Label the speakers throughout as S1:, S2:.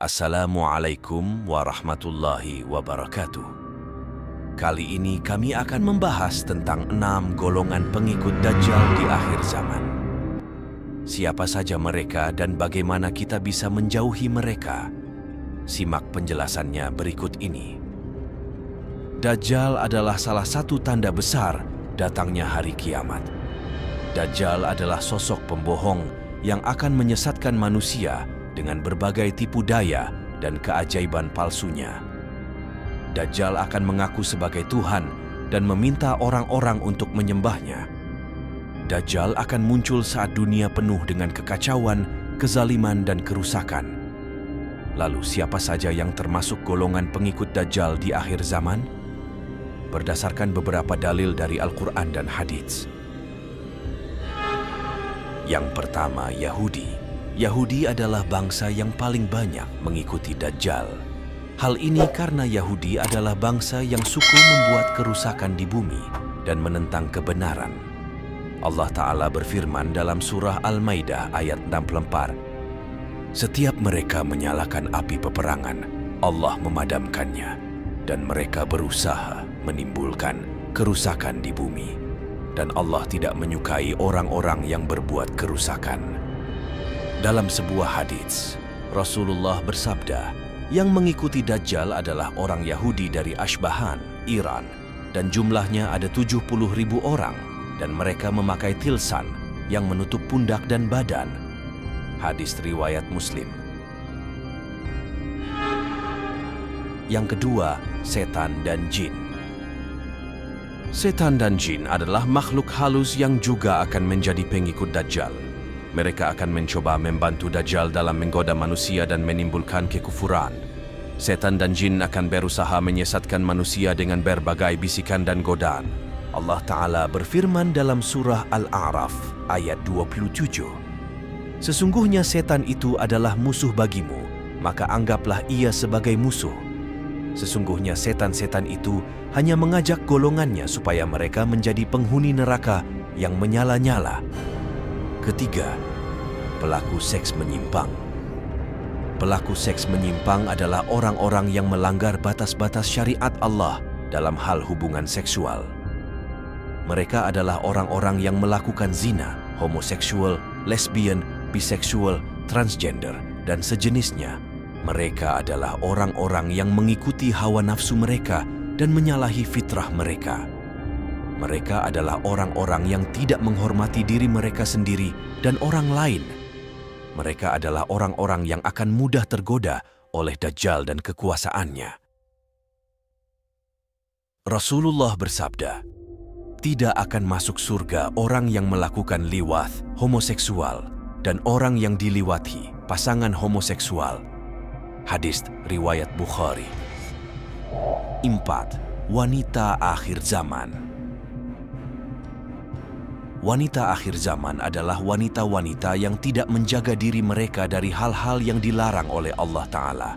S1: Assalamualaikum warahmatullahi wabarakatuh. Kali ini kami akan membahas tentang 6 golongan pengikut Dajjal di akhir zaman. Siapa saja mereka dan bagaimana kita bisa menjauhi mereka? Simak penjelasannya berikut ini. Dajjal adalah salah satu tanda besar datangnya hari kiamat. Dajjal adalah sosok pembohong yang akan menyesatkan manusia dengan berbagai tipu daya dan keajaiban palsunya. Dajjal akan mengaku sebagai Tuhan dan meminta orang-orang untuk menyembahnya. Dajjal akan muncul saat dunia penuh dengan kekacauan, kezaliman, dan kerusakan. Lalu siapa saja yang termasuk golongan pengikut Dajjal di akhir zaman? Berdasarkan beberapa dalil dari Al-Quran dan Hadits. Yang pertama, Yahudi. Yahudi adalah bangsa yang paling banyak mengikuti Dajjal. Hal ini karena Yahudi adalah bangsa yang suka membuat kerusakan di bumi dan menentang kebenaran. Allah Ta'ala berfirman dalam surah Al-Maidah ayat 64, "Setiap mereka menyalakan api peperangan, Allah memadamkannya, dan mereka berusaha menimbulkan kerusakan di bumi. Dan Allah tidak menyukai orang-orang yang berbuat kerusakan." Dalam sebuah hadits, Rasulullah bersabda, yang mengikuti Dajjal adalah orang Yahudi dari Ashbahan, Iran, dan jumlahnya ada 70.000 orang, dan mereka memakai tilsan yang menutup pundak dan badan. Hadis riwayat Muslim. Yang kedua, setan dan jin. Setan dan jin adalah makhluk halus yang juga akan menjadi pengikut Dajjal. Mereka akan mencoba membantu Dajjal dalam menggoda manusia dan menimbulkan kekufuran. Setan dan jin akan berusaha menyesatkan manusia dengan berbagai bisikan dan godaan. Allah Ta'ala berfirman dalam surah Al-A'raf ayat 27. Sesungguhnya setan itu adalah musuh bagimu, maka anggaplah ia sebagai musuh. Sesungguhnya setan-setan itu hanya mengajak golongannya supaya mereka menjadi penghuni neraka yang menyala-nyala. Ketiga, pelaku seks menyimpang. Pelaku seks menyimpang adalah orang-orang yang melanggar batas-batas syariat Allah dalam hal hubungan seksual. Mereka adalah orang-orang yang melakukan zina, homoseksual, lesbian, biseksual, transgender, dan sejenisnya. Mereka adalah orang-orang yang mengikuti hawa nafsu mereka dan menyalahi fitrah mereka. Mereka adalah orang-orang yang tidak menghormati diri mereka sendiri dan orang lain. Mereka adalah orang-orang yang akan mudah tergoda oleh Dajjal dan kekuasaannya. Rasulullah bersabda, "Tidak akan masuk surga orang yang melakukan liwath, homoseksual, dan orang yang diliwati, pasangan homoseksual." Hadis riwayat Bukhari. 4. Wanita akhir zaman. Wanita akhir zaman adalah wanita-wanita yang tidak menjaga diri mereka dari hal-hal yang dilarang oleh Allah Ta'ala.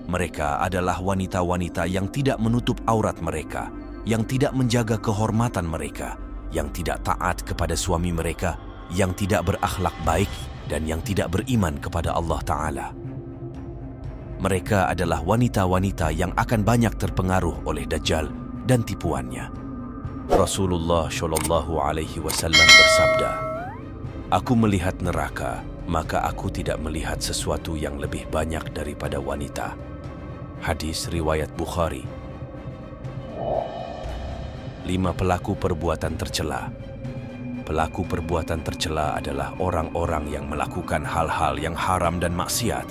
S1: Mereka adalah wanita-wanita yang tidak menutup aurat mereka, yang tidak menjaga kehormatan mereka, yang tidak taat kepada suami mereka, yang tidak berakhlak baik, dan yang tidak beriman kepada Allah Ta'ala. Mereka adalah wanita-wanita yang akan banyak terpengaruh oleh Dajjal dan tipuannya. Rasulullah Shallallahu Alaihi Wasallam bersabda, "Aku melihat neraka, maka aku tidak melihat sesuatu yang lebih banyak daripada wanita." Hadis riwayat Bukhari. 5. Pelaku perbuatan tercela. Pelaku perbuatan tercela adalah orang-orang yang melakukan hal-hal yang haram dan maksiat.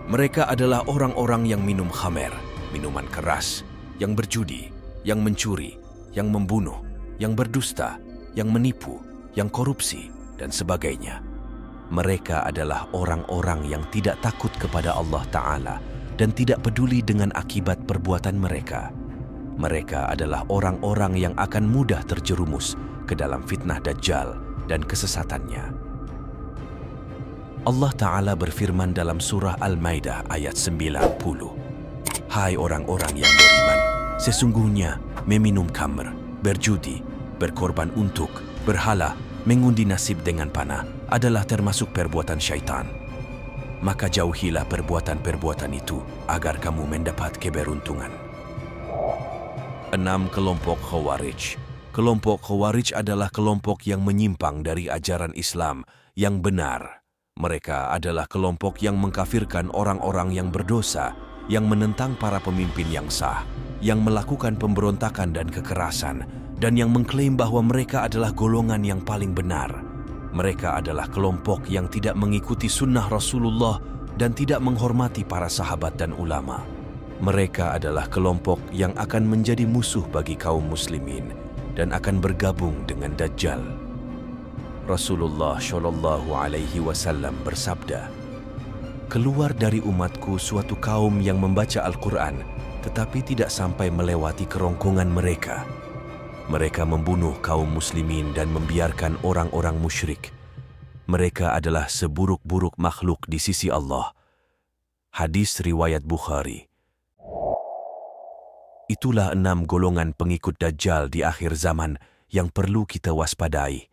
S1: Mereka adalah orang-orang yang minum khamer, minuman keras, yang berjudi, yang mencuri, yang membunuh, yang berdusta, yang menipu, yang korupsi, dan sebagainya. Mereka adalah orang-orang yang tidak takut kepada Allah Ta'ala dan tidak peduli dengan akibat perbuatan mereka. Mereka adalah orang-orang yang akan mudah terjerumus ke dalam fitnah Dajjal dan kesesatannya. Allah Ta'ala berfirman dalam surah Al-Maidah ayat 90, "Hai orang-orang yang beriman, sesungguhnya meminum khamr, berjudi, berkorban untuk berhala, mengundi nasib dengan panah adalah termasuk perbuatan syaitan. maka jauhilah perbuatan-perbuatan itu agar kamu mendapat keberuntungan. 6. Kelompok Khawarij. Kelompok Khawarij adalah kelompok yang menyimpang dari ajaran Islam yang benar. Mereka adalah kelompok yang mengkafirkan orang-orang yang berdosa, yang menentang para pemimpin yang sah, yang melakukan pemberontakan dan kekerasan, dan yang mengklaim bahwa mereka adalah golongan yang paling benar. Mereka adalah kelompok yang tidak mengikuti sunnah Rasulullah dan tidak menghormati para sahabat dan ulama. Mereka adalah kelompok yang akan menjadi musuh bagi kaum muslimin dan akan bergabung dengan Dajjal. Rasulullah Shallallahu Alaihi Wasallam bersabda, "Keluar dari umatku suatu kaum yang membaca Al-Quran, tetapi tidak sampai melewati kerongkongan mereka. Mereka membunuh kaum muslimin dan membiarkan orang-orang musyrik. Mereka adalah seburuk-buruk makhluk di sisi Allah." Hadis riwayat Bukhari. Itulah 6 golongan pengikut Dajjal di akhir zaman yang perlu kita waspadai.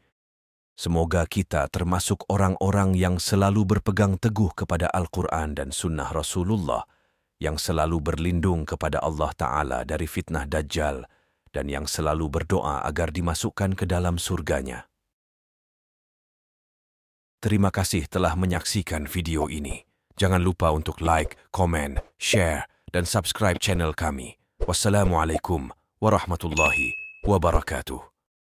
S1: Semoga kita termasuk orang-orang yang selalu berpegang teguh kepada Al-Quran dan sunnah Rasulullah, yang selalu berlindung kepada Allah Ta'ala dari fitnah Dajjal, dan yang selalu berdoa agar dimasukkan ke dalam surganya. Terima kasih telah menyaksikan video ini. Jangan lupa untuk like, komen, share, dan subscribe channel kami. Wassalamualaikum warahmatullahi wabarakatuh.